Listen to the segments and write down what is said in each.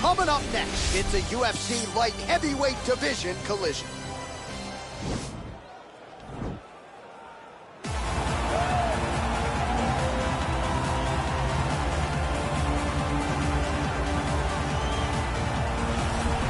Coming up next, it's a UFC light heavyweight division collision.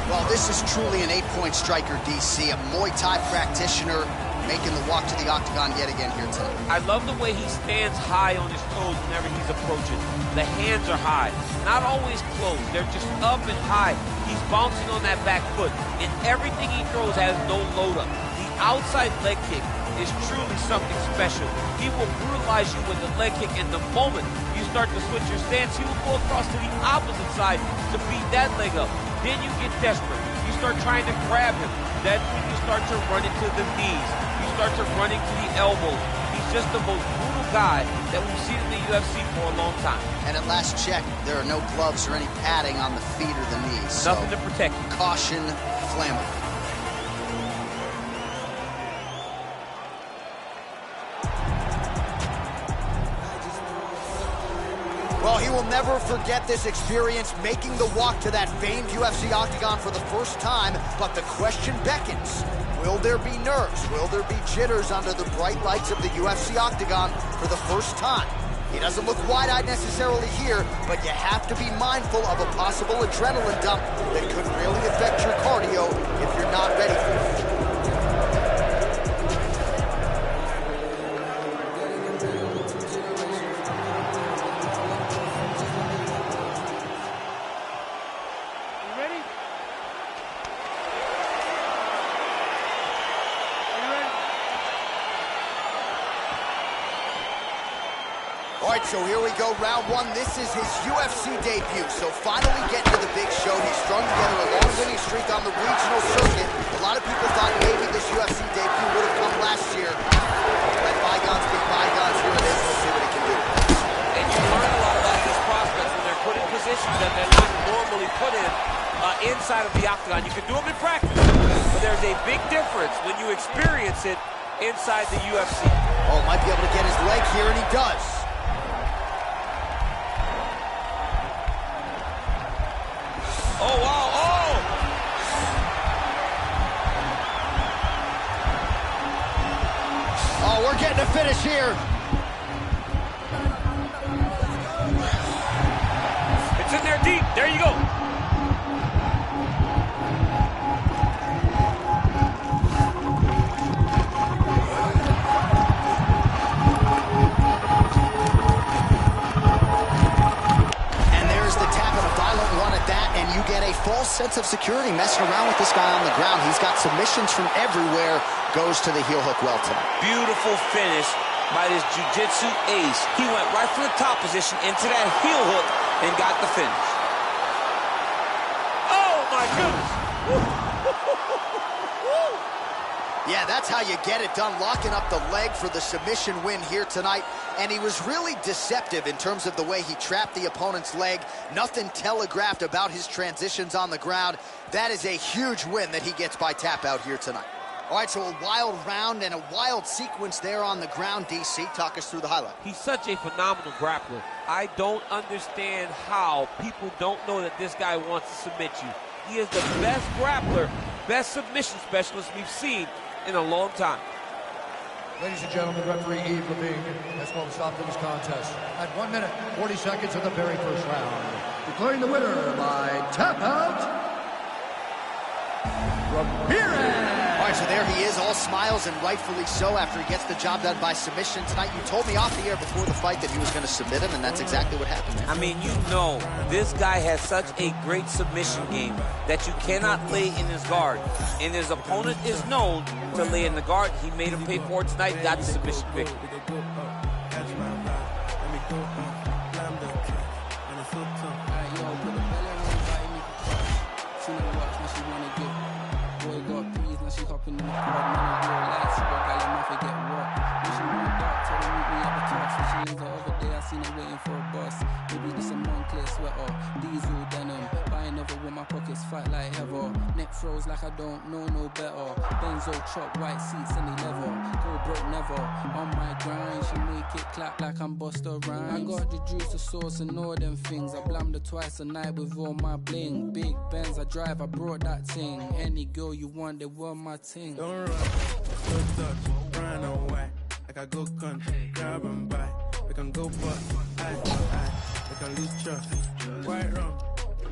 Well, this is truly an 8-point striker, DC, a Muay Thai practitioner making the walk to the octagon yet again here tonight. I love the way he stands high on his toes whenever he's approaching. The hands are high, not always closed. They're just up and high. He's bouncing on that back foot, and everything he throws has no load up. The outside leg kick is truly something special. He will brutalize you with the leg kick, and the moment you start to switch your stance, he will go across to the opposite side to beat that leg up. Then you get desperate. You start trying to grab him. That's when you start to run into the knees. You start to run into the elbows. He's just the most brutal guy that we've seen in the UFC for a long time. And at last check, there are no gloves or any padding on the feet or the knees. Nothing to protect you. Caution, flammable. Well, he will never forget this experience, making the walk to that famed UFC octagon for the first time, but the question beckons. Will there be nerves? Will there be jitters under the bright lights of the UFC octagon for the first time? He doesn't look wide-eyed necessarily here, but you have to be mindful of a possible adrenaline dump that could really affect your cardio if you're not ready for it. All right, so here we go, round one. This is his UFC debut, so finally getting to the big show. He's strung together a long winning streak on the regional circuit. A lot of people thought maybe this UFC debut would have come last year. Let bygones be bygones. Here it is. Let's see what he can do. And you learn a lot about these prospects when they're put in positions that they're not normally put in inside of the octagon. You can do them in practice, but there's a big difference when you experience it inside the UFC. Oh, might be able to get his leg here, and he does. Oh, wow, oh! Oh, we're getting a finish here. It's in there deep. There you go. False sense of security messing around with this guy on the ground. He's got submissions from everywhere. Goes to the heel hook well tonight. Beautiful finish by this jiu-jitsu ace. He went right from the top position into that heel hook and got the finish. Oh my goodness. Yeah, that's how you get it done, locking up the leg for the submission win here tonight. And he was really deceptive in terms of the way he trapped the opponent's leg. Nothing telegraphed about his transitions on the ground. That is a huge win that he gets by tap out here tonight. All right, so a wild round and a wild sequence there on the ground. DC, talk us through the highlight. He's such a phenomenal grappler. I don't understand how people don't know that this guy wants to submit you. He is the best grappler, best submission specialist we've seen in a long time. Ladies and gentlemen, referee Yves Levine has called a stop to this contest at 1 minute, 40 seconds of the very first round. Declaring the winner by tap out, Ramirez. All right, so there he is, all smiles, and rightfully so after he gets the job done by submission tonight. You told me off the air before the fight that he was going to submit him, and that's exactly what happened, man. I mean, you know, this guy has such a great submission game that you cannot lay in his guard. And his opponent is known to lay in the guard. He made him pay for it tonight, got the submission victory. She hopping in the car, man, in real life. She got gal in my forget what. When she wanna dark, tell her meet me at the top, so she Benz. The other day I seen it waiting for a bus. Maybe this a Moncler sweater, diesel denim. Buying over with my pockets fight like heather. Neck froze like I don't know no better. Benzo chop, white seats, any leather. Go broke never. On my grind, she make it clap like I'm Busta Rhymes. I got the juice, the sauce, and all them things. I blammed her twice a night with all my bling. Big Benz I drive, I brought that ting. Any girl you want, they want my ting. Don't rush, don't touch, run away. Like I go gun, grab and buy. We can go bust, eye for eye. We can lose trust. Right wrong,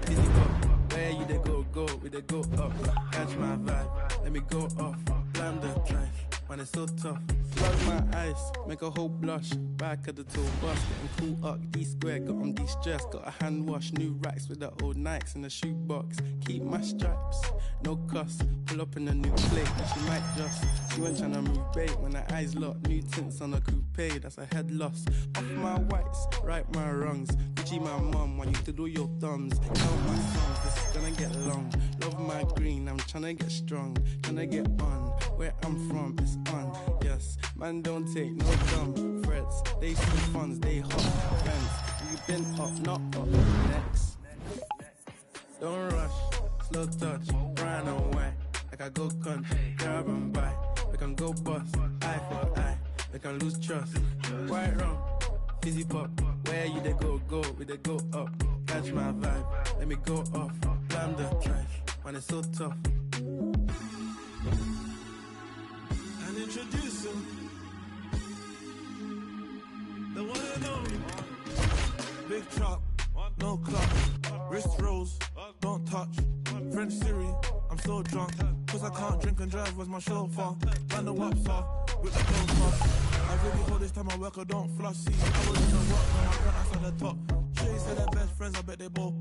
easy pop. Where you they go, we they go up. Catch my vibe, let me go off. Blam the drive, man it's so tough. Flood my eyes, make a whole blush. Back at the tour bus, getting cool up. D-square, got on de-stress. Got a hand wash, new racks with the old Nikes in the shoebox. Keep my stripes, no cuss. Pull up in a new plate, and she might just. She went tryna move bait when her eyes locked. New tints on a coupe, that's a head loss. Off my whites, right my wrongs. Gucci my mum, want you to do your thumbs. Know my songs, this is gonna get long. Love my green, I'm tryna get strong. Tryna get on, where I'm from, it's on. Yes, man don't take no dumb threats. They see funds, they hot friends. You've been up, not up, next. Don't rush, slow touch, run away. Like I go gun, grab and buy. We can go bust, eye for eye. We can lose trust. Right wrong, easy pop. Where you they go, we they go up. Catch my vibe, let me go off. Blam the drive, man it's so tough. And introduce him, the one and only. Big chop, no clutch, wrist rolls, don't touch. French Siri, I'm so drunk, cause I can't drink and drive was my chauffeur. Band the waps off, with the clothes off. I really hold this time I work, I don't floss. See, I was in the work, now my front outside the top. Shay said they're best friends, I bet they both.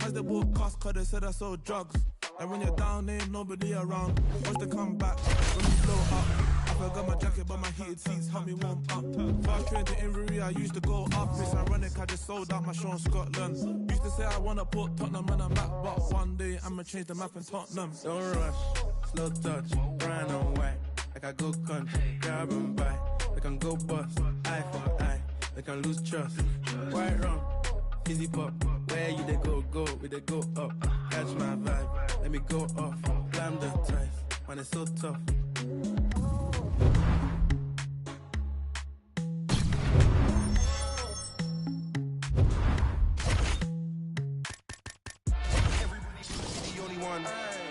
As they both cost, cause they said I sold drugs. And when you're down, ain't nobody around. Once they come back, when you blow up. I forgot my jacket, but my heated seats help me warm up. Fast train to Inverie, I used to go up. It's ironic, I just sold out my show in Scotland. Used to say I wanna put Tottenham on a map, but one day I'ma change the map in Tottenham. Don't rush, slow touch, run away. Like I go gun, grab and buy. We can go bust, eye for eye. We can lose trust. Right wrong, easy pop. Where you they go, we they go up. Catch my vibe, let me go off. Blam the drive, man it's so tough.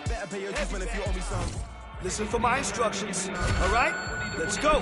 Better pay your dues, man, if you owe me some. Listen for my instructions. All right? Let's go.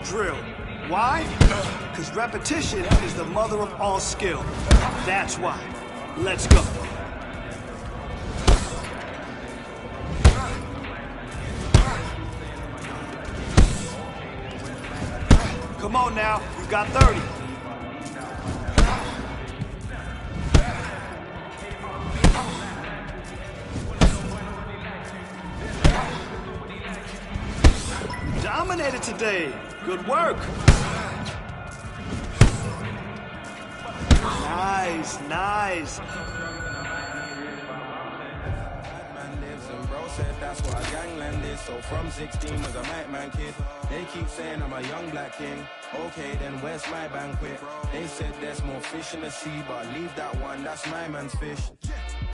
Drill. Why? Because repetition is the mother of all skill. That's why. Let's go. Come on now, you've got 30. Dominated today. Good work. Nice. Said that's what a gangland is. So from 16 was a nightman kid. They keep saying I'm a young black king. Okay, then where's my banquet? They said there's more fish in the sea, but leave that one, that's my man's fish.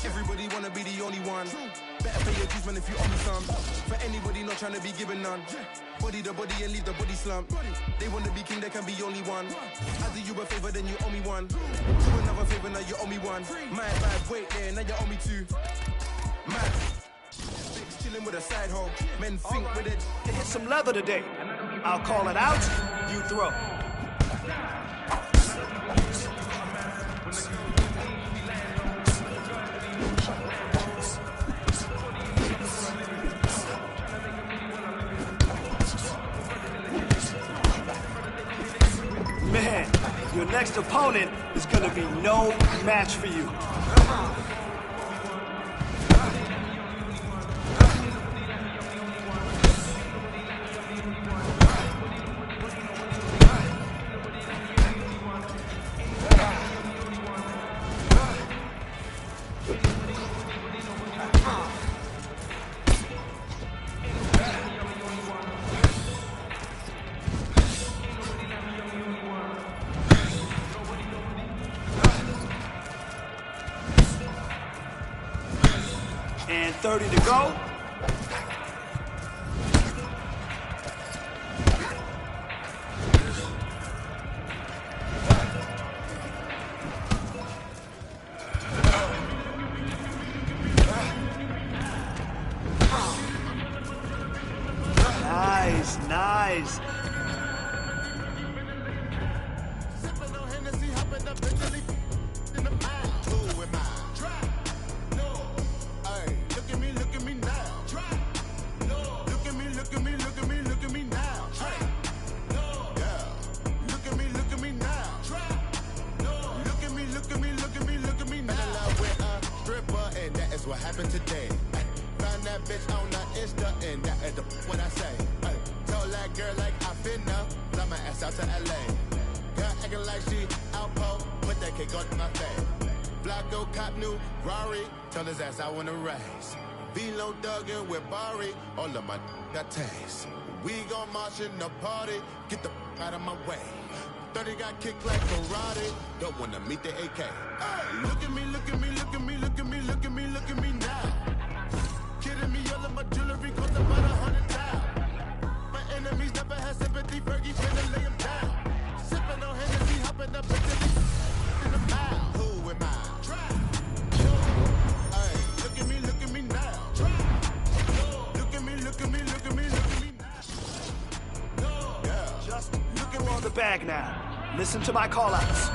Everybody wanna be the only one. Better pay your dues, man, if you owe me some. For anybody not trying to be given none. Body the body and leave the body slump. They wanna be king, there can be only one. I do you a favor, then you owe me one. Do another favor, now you owe me one. My bad, wait there, now you owe me two. Mad. Chilling with a side hoe. Men think with it. You hit some leather today. I'll call it out. You throw. next opponent is going to be no match for you. And 30 to go. Nice, nice. What happened today? Found that bitch on the Insta and that is what I say. Told that girl like I finna fly my ass out to LA. Girl acting like she outpost, put that cake on my face. Flacco cop new Rari, told his ass I wanna race. Velo Duggan with Barry, all of my got taste. We gon' march in the party, get the out of my way. 30 got kicked like karate, don't wanna meet the AK. Hey, look at me, look at me, look at me, look at me, look at me, look at me now. Kidding me, all of my jewelry cost about 100,000. My enemies never had sympathy, Fergie finna lay him down. Sipping on Hennessy, hopping up into the in the mouth. Who am I? Hey, look at me, look at me now. Look at me, look at me, look at me, look at me now. Yeah, Just look at on the bag now. Listen to my call-outs.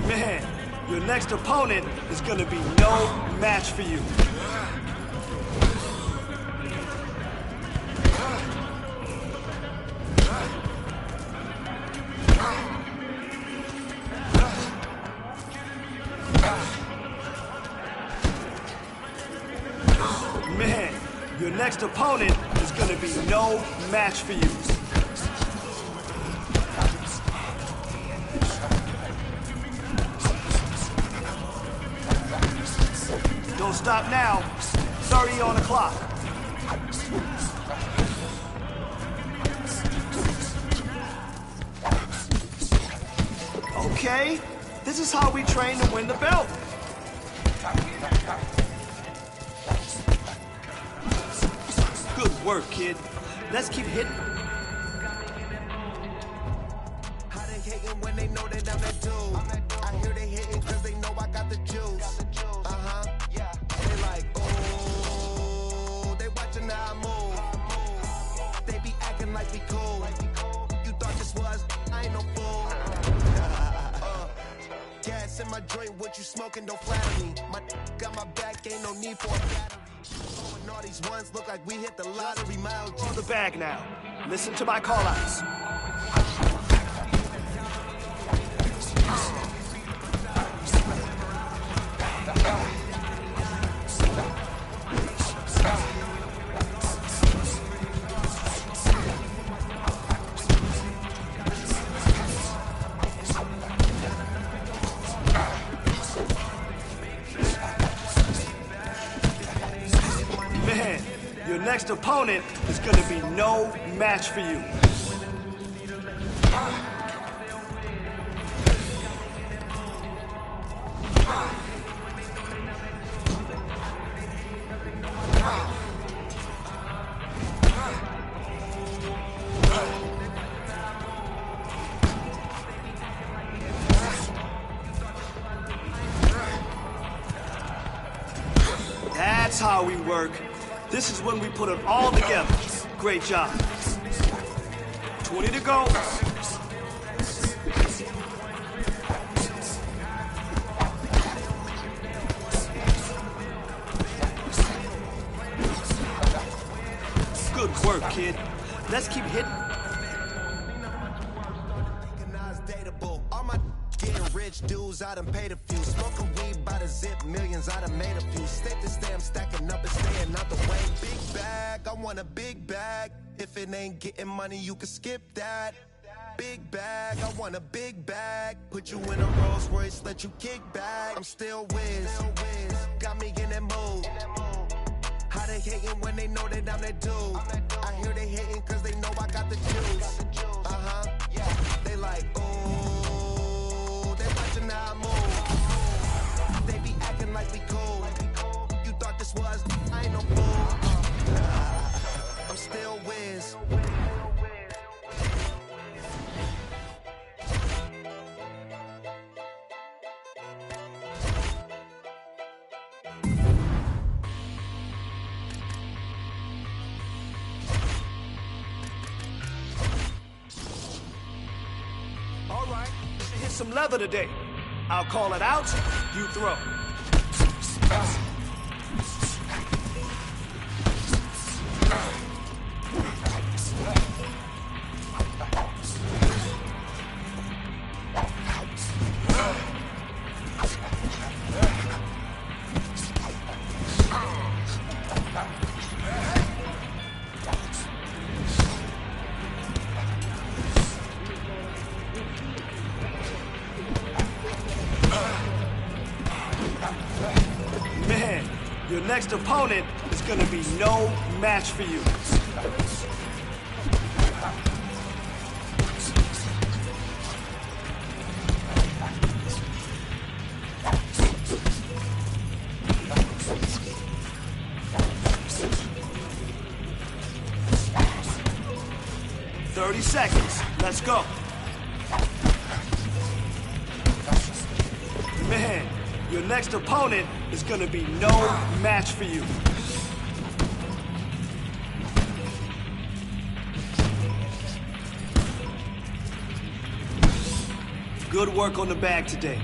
Man, your next opponent is going to be no match for you. Man, your next opponent is going to be no match for you. Don't stop now. 30 on the clock. Okay, this is how we train to win the belt. Good work, kid. Let's keep hitting. How they hating when they know that I'm that dude? I hear they hating cause they know I got the juice. Yeah. They like, oh, they watching how I move. They be acting like we cool. You thought this was, I ain't no fool. Gas in my joint, what you smoking, don't flatter me. My got my back, ain't no need for a battery. And all these ones look like we hit the lottery. My On the bag now. Listen to my call-outs. Man, your next opponent is going to be no match for you. That's how we work. This is when we put it all together. Great job. 20 to go. Good work, kid. Let's keep hitting. All my getting rich dudes, I done paid a few. Smoking weed by the zip, millions, I done made a few. State to stay, I'm stacking up and staying out the way. Big bag, I want a big bag. If it ain't getting money, you can skip that. Big bag, I want a big bag. Put you in a Rolls Royce, let you kick back. I'm still whiz, got me in that mood. How they hating when they know that I'm that dude? I hear they hating cause they know I got the juice. They like, ooh, they watching how I move. They be acting like we cool. You thought this was, I ain't no fool. I'm still whiz. All right, hit some leather today. I'll call it out, you throw. Man, your next opponent is gonna be no match for you. "30 seconds. Let's go." Man, your next opponent is gonna be no match for you. Good work on the bag today.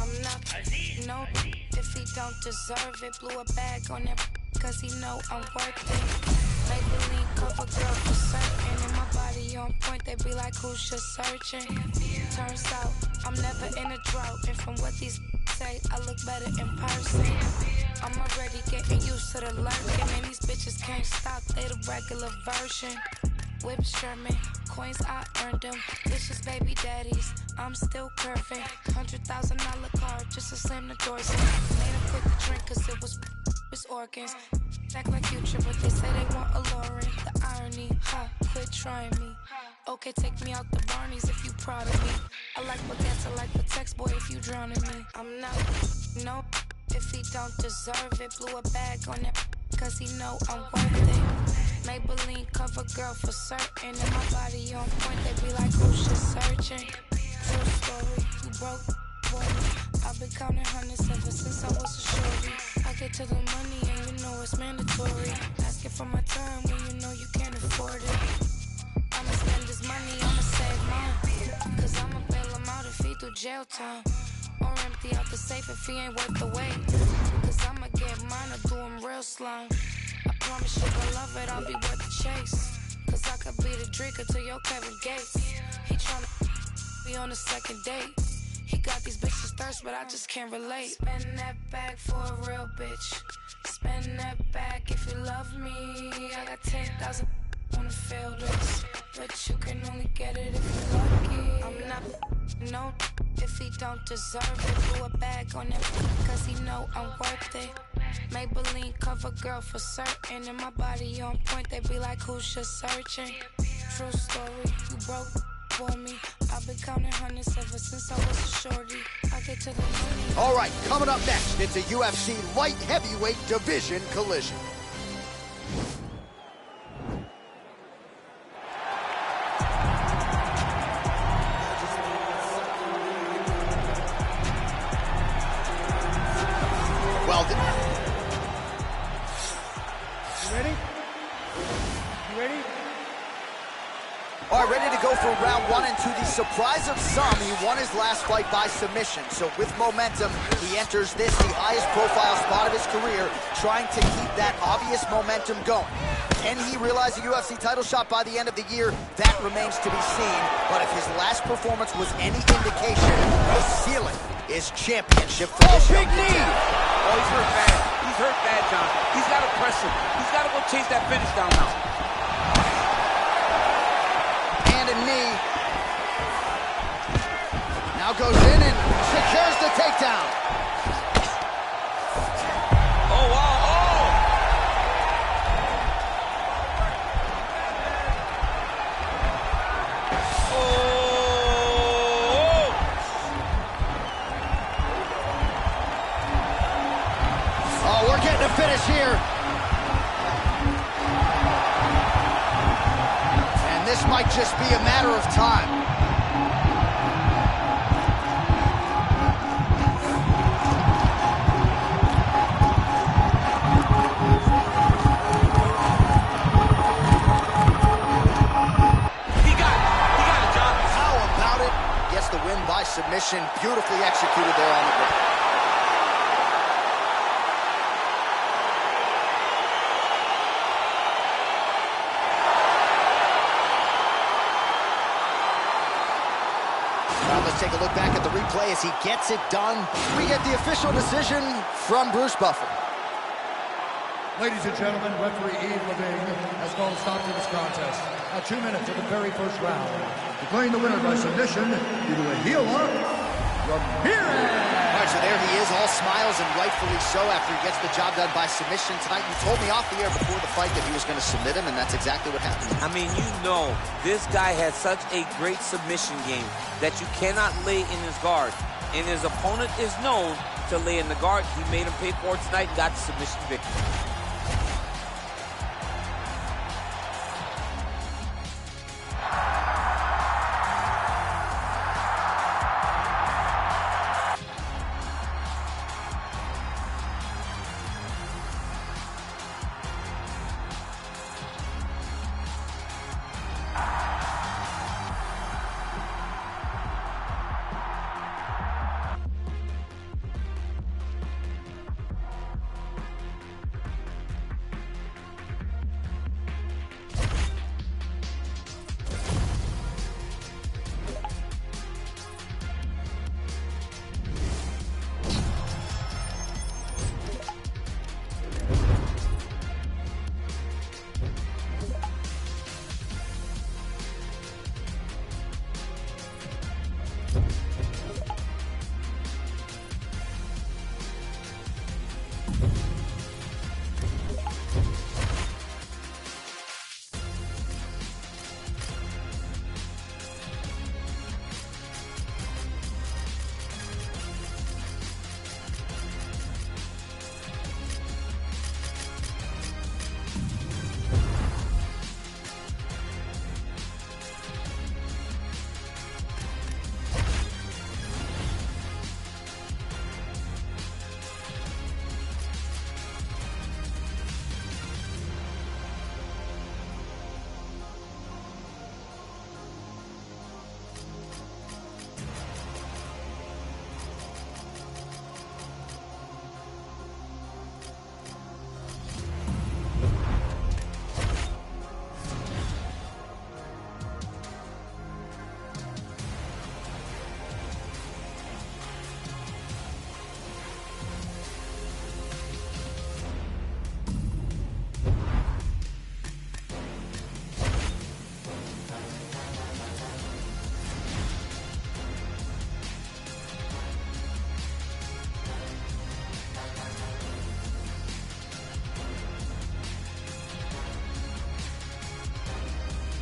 I'm not no if he don't deserve it. Blew a bag on that cause he know I'm worth it. Maybelline cover girl for certain. And my body on point, they be like, who's just searching? Turns out I'm never in a drought. And from what these say, I look better in person. I'm already getting used to the lurking. And these bitches can't stop, they the regular version. Whips Sherman, coins I earned them. Vicious baby daddies, I'm still curving. $100,000 car just to slam the doors in. Made him quit the drink cause it was his organs. Act like Future, but they say they want a Lauren. The irony, quit trying me. Okay, take me out the Barneys if you proud of me. I like baguettes, I like the text, boy, if you drowning me. I'm not, no, if if he don't deserve it. Blew a bag on it, cause he know I'm worth it. Maybelline cover girl for certain. And my body on point, they be like, who's just searching? True story, you broke for me. I've been counting hundreds ever since I was a shorty. I get to the money and you know it's mandatory. Asking for my time when you know you can't afford it. I'ma spend this money, I'ma save mine. Cause I'ma bail him out if he do jail time. Or empty out the safe if he ain't worth the wait. Cause I'ma get mine or do him real slime. I promise you gon' love it, I'll be worth the chase. Cause I could be the drinker to your Kevin Gates. He tryna be on the second date. He got these bitches thirst, but I just can't relate. Spend that bag for a real bitch. Spend that bag if you love me. I got 10,000 on the field list, but you can only get it if you're lucky. I'm not no if he don't deserve it. Blew a bag on it, cause he know I'm worth it. Maybelline cover girl for certain. And my body on point, they be like, who's just searching? True story, you broke for me. I've been counting hundreds ever since I was a shorty. I get to the money. All right, coming up next, it's a UFC light heavyweight division collision. Well, you ready? You ready? All right, ready to go for round one, and to the surprise of some, he won his last fight by submission. So with momentum, he enters this, the highest profile spot of his career, trying to keep that obvious momentum going. Can he realize a UFC title shot by the end of the year? That remains to be seen. But if his last performance was any indication, the ceiling is championship for this big young knee! contender. Oh, he's hurt bad. He's hurt bad, John. He's got to press him. He's got to go chase that finish down now. And a knee. Now goes in and secures the takedown. Oh, wow. Oh! Oh, we're getting a finish here. And this might just be a matter of time. He got it, John. How about it? Gets the win by submission. Beautifully executed there on the ground. Let's take a look back at the replay as he gets it done. We get the official decision from Bruce Buffer. Ladies and gentlemen, referee Yves Levine has called a stop to this contest at 2 minutes of the very first round, declaring the winner by submission due to a heel lock, Ramirez. All right, so there he is, all smiles, and rightfully so after he gets the job done by submission tonight. You told me off the air before the fight that he was going to submit him, and that's exactly what happened. I mean, you know, this guy has such a great submission game that you cannot lay in his guard. And his opponent is known to lay in the guard. He made him pay for it tonight and got the submission victory.